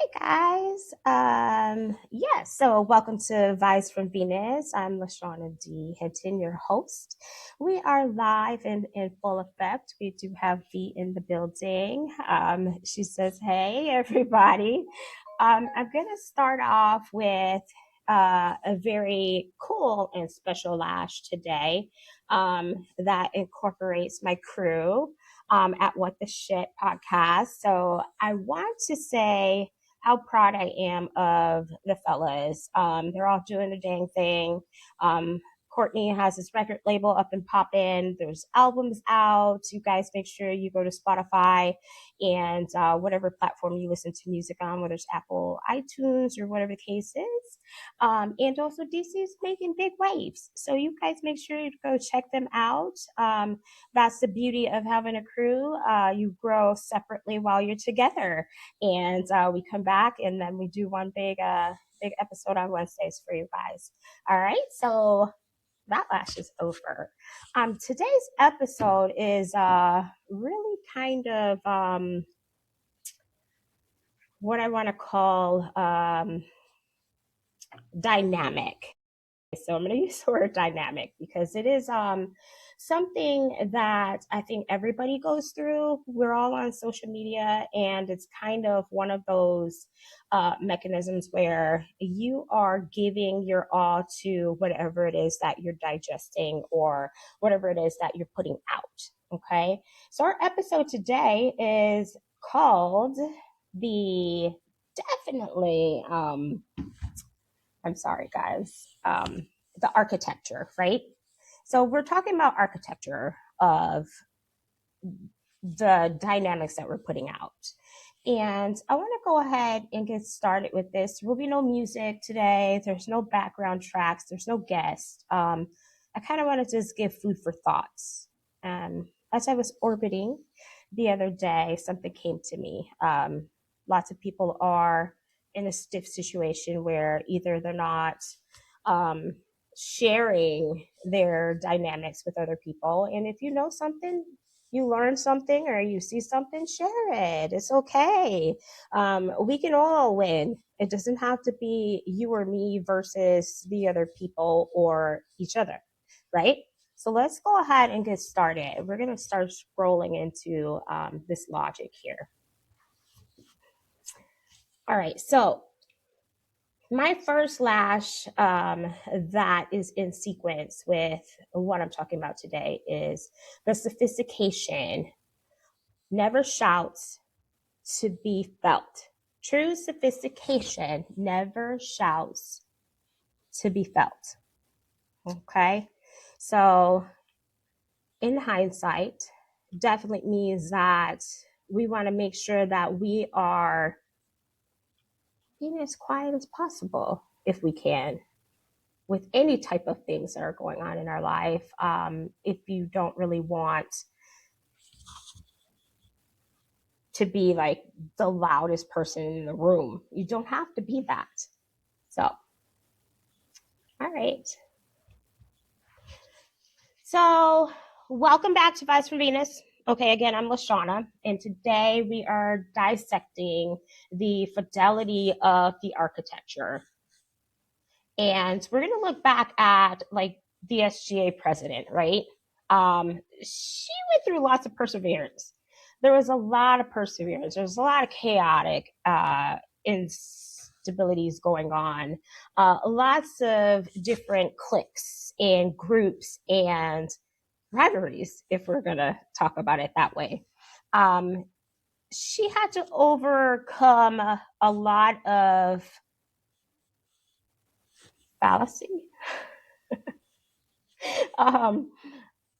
Hey guys. So welcome to Vibes from Venus. I'm LaShawna D. Hinton, your host. We are live and in full effect. We do have V in the building. She says, hey, everybody. I'm going to start off with a very cool and special lash today that incorporates my crew at What the Shit podcast. So I want to say, how proud I am of the fellas. They're all doing the dang thing. Um, Courtney has his record label up and popping. There's albums out. You guys make sure you go to Spotify and whatever platform you listen to music on, whether it's Apple, iTunes, or whatever the case is. And also, DC's making big waves. So you guys make sure you go check them out. That's the beauty of having a crew. You grow separately while you're together, and we come back and then we do one big episode on Wednesdays for you guys. All right, so that lash is over. Today's episode is really kind of what I want to call dynamic. So I'm going to use the word dynamic because it is something that I think everybody goes through. We're all on social media, and it's kind of one of those mechanisms where you are giving your all to whatever it is that you're digesting or whatever it is that you're putting out. Okay. So our episode today is called the definitely I'm sorry, guys. The architecture, right? So we're talking about architecture of the dynamics that we're putting out. And I want to go ahead and get started with this. There will be no music today. There's no background tracks. There's no guest. I kind of want to just give food for thoughts. As I was orbiting the other day, something came to me. Lots of people are in a stiff situation where either they're not um, sharing their dynamics with other people. And if you know something, you learn something or you see something, share it. It's okay. We can all win. It doesn't have to be you or me versus the other people or each other, right? So let's go ahead and get started. We're going to start scrolling into this logic here. All right. So my first lash that is in sequence with what I'm talking about today is the sophistication never shouts to be felt. True sophistication never shouts to be felt. Okay. So, in hindsight, definitely means that we want to make sure that we are being as quiet as possible if we can with any type of things that are going on in our life. If you don't really want to be like the loudest person in the room, you don't have to be that. So, all right. So, welcome back to Vibes from Venus. Okay, again, I'm LaShawna, and today we are dissecting the fidelity of the architecture. And we're going to look back at like the SGA president, right? She went through lots of perseverance. There was a lot of perseverance. There was a lot of chaotic instabilities going on. Lots of different cliques and groups and rivalries, if we're going to talk about it that way. She had to overcome a lot of fallacy. um,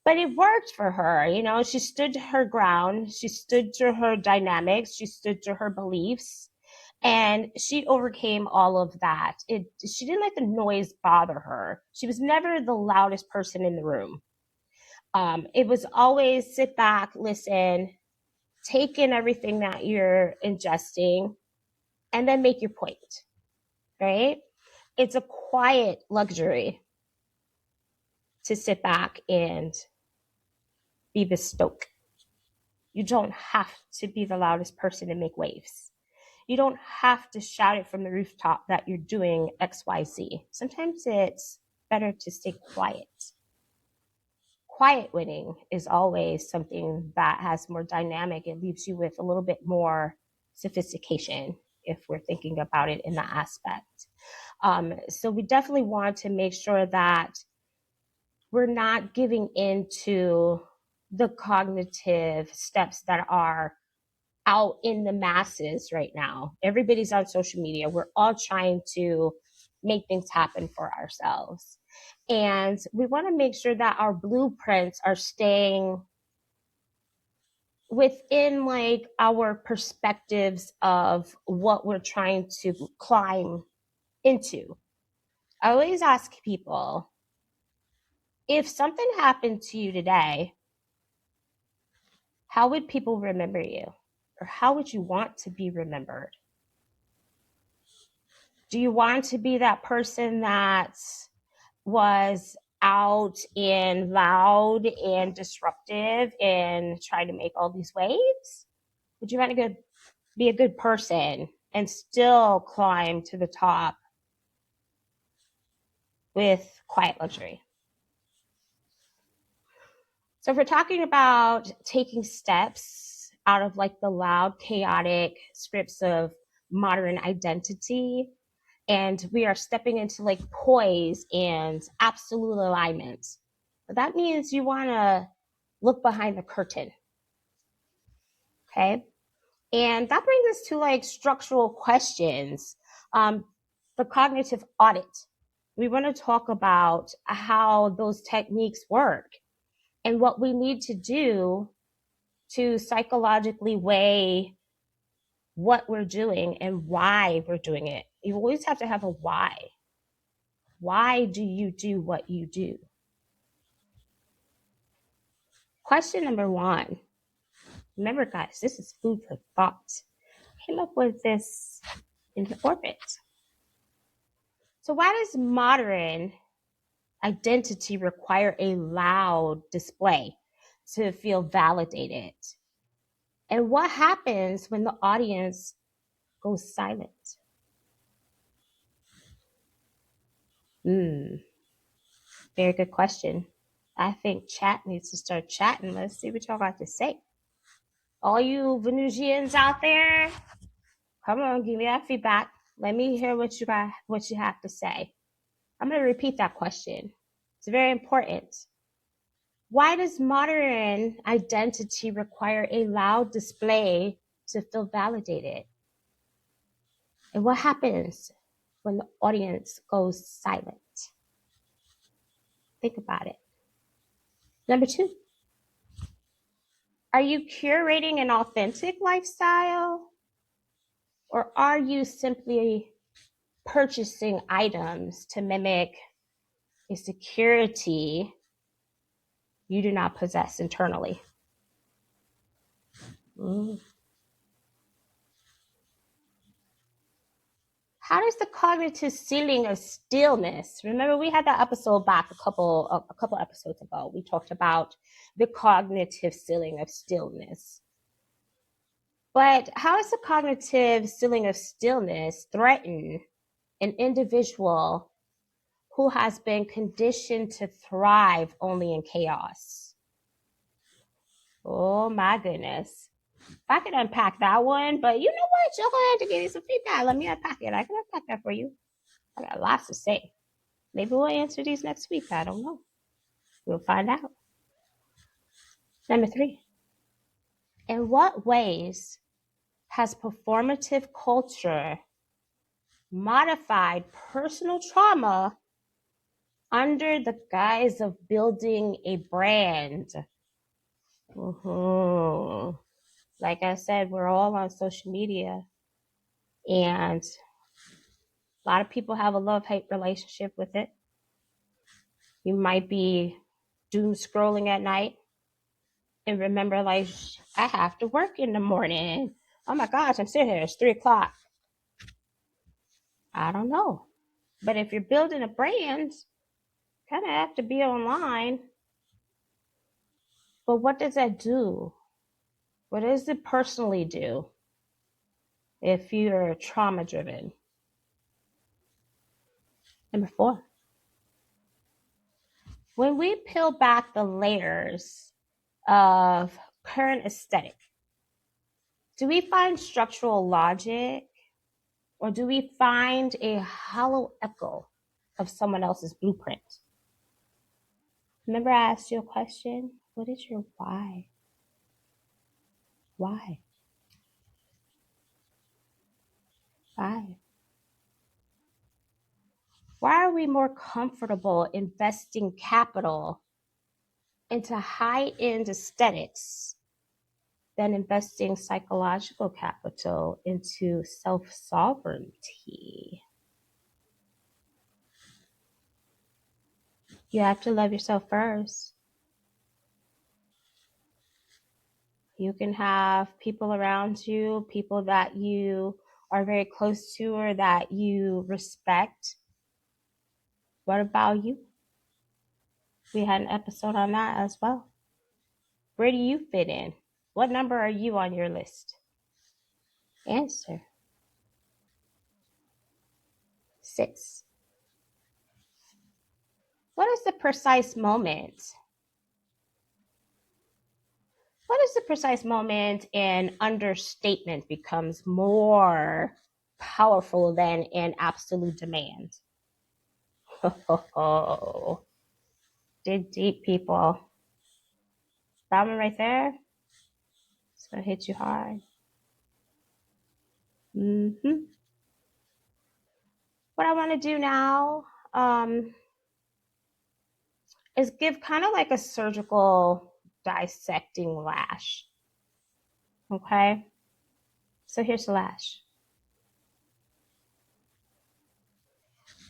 but it worked for her. You know, she stood to her ground, she stood to her dynamics, she stood to her beliefs, and she overcame all of that. She didn't let the noise bother her. She was never the loudest person in the room. It was always sit back, listen, take in everything that you're ingesting, and then make your point, right? It's a quiet luxury to sit back and be bestoked. You don't have to be the loudest person to make waves. You don't have to shout it from the rooftop that you're doing XYZ. Sometimes it's better to stay quiet. Quiet winning is always something that has more dynamic. It leaves you with a little bit more sophistication if we're thinking about it in that aspect. So we definitely want to make sure that we're not giving into the cognitive steps that are out in the masses right now. Everybody's on social media. We're all trying to make things happen for ourselves. And we want to make sure that our blueprints are staying within like our perspectives of what we're trying to climb into. I always ask people, if something happened to you today, how would people remember you? Or how would you want to be remembered? Do you want to be that person that was out and loud and disruptive and trying to make all these waves? Would you want to be a good person and still climb to the top with quiet luxury? So if we're talking about taking steps out of like the loud, chaotic scripts of modern identity, and we are stepping into like poise and absolute alignment, that means you want to look behind the curtain. Okay. And that brings us to like structural questions. The cognitive audit. We want to talk about how those techniques work and what we need to do to psychologically weigh what we're doing and why we're doing it. You always have to have a why. Why do you do what you do? Question number 1. Remember, guys, this is food for thought. I came up with this in the orbit. So why does modern identity require a loud display to feel validated? And what happens when the audience goes silent? Very good question. I think chat needs to start chatting. Let's see what y'all got to say. All you Venusians out there, come on, give me that feedback. Let me hear what you have to say. I'm going to repeat that question. It's very important. Why does modern identity require a loud display to feel validated? And what happens when the audience goes silent? Think about it. Number 2, are you curating an authentic lifestyle? Or are you simply purchasing items to mimic a security you do not possess internally? How does the cognitive ceiling of stillness? Remember, we had that episode back a couple episodes ago. We talked about the cognitive ceiling of stillness. But how does the cognitive ceiling of stillness threaten an individual who has been conditioned to thrive only in chaos? Oh my goodness. I could unpack that one, but you know what? You're going to have to give me some feedback. Let me unpack it. I can unpack that for you. I got lots to say. Maybe we'll answer these next week. I don't know. We'll find out. Number 3. In what ways has performative culture modified personal trauma under the guise of building a brand? Like I said, we're all on social media, and a lot of people have a love-hate relationship with it. You might be doom scrolling at night and remember, like, I have to work in the morning. Oh my gosh, I'm sitting here. It's 3:00. I don't know. But if you're building a brand, kind of have to be online. But what does that do? What does it personally do? if you're trauma driven. Number 4, when we peel back the layers of current aesthetic, do we find structural logic, or do we find a hollow echo of someone else's blueprint? Remember I asked you a question? What is your why? Why? Why? Why are we more comfortable investing capital into high-end aesthetics than investing psychological capital into self-sovereignty? You have to love yourself first. You can have people around you, people that you are very close to or that you respect. What about you? We had an episode on that as well. Where do you fit in? What number are you on your list? Answer. 6. What is the precise moment? What is the precise moment an understatement becomes more powerful than an absolute demand? Oh, dig deep, people. That one right there, it's going to hit you hard. What I want to do now is give kind of like a surgical dissecting lash. Okay? So here's the lash.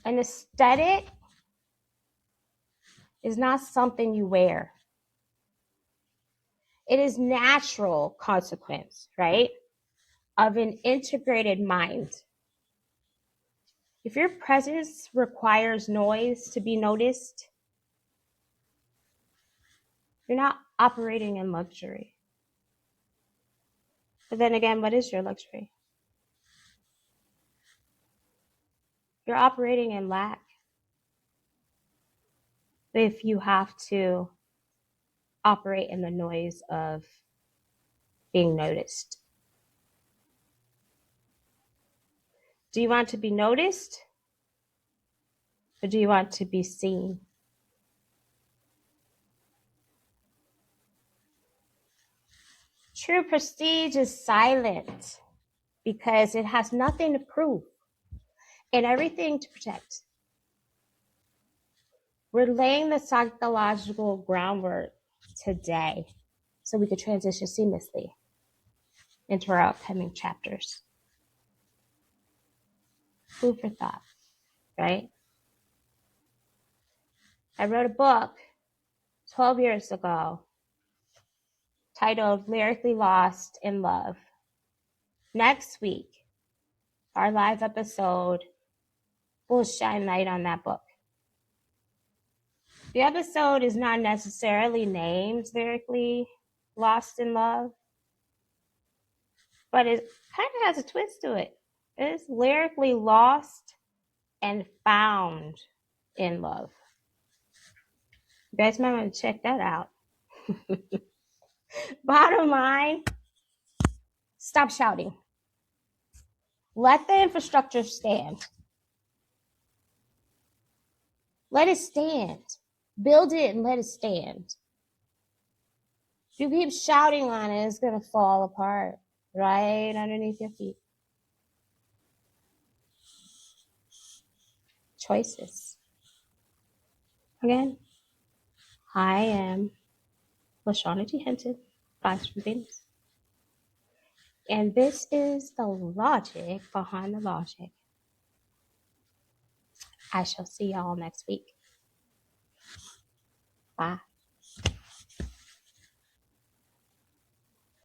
An aesthetic is not something you wear. It is natural consequence, right, of an integrated mind. If your presence requires noise to be noticed, you're not operating in luxury. But then again, what is your luxury? You're operating in lack if you have to operate in the noise of being noticed. Do you want to be noticed, or do you want to be seen? True prestige is silent because it has nothing to prove and everything to protect. We're laying the psychological groundwork today so we could transition seamlessly into our upcoming chapters. Food for thought, right? I wrote a book 12 years ago titled Lyrically Lost in Love. Next week, our live episode will shine light on that book. The episode is not necessarily named Lyrically Lost in Love, but it kind of has a twist to it. It's lyrically lost and found in love. You guys might want to check that out. Bottom line, stop shouting. Let the infrastructure stand. Let it stand. Build it and let it stand. If you keep shouting on it, it's going to fall apart right underneath your feet. Choices. Again, I am LaShawna D. Hinton, Vibes from Venus. And this is the logic behind the logic. I shall see y'all next week. Bye.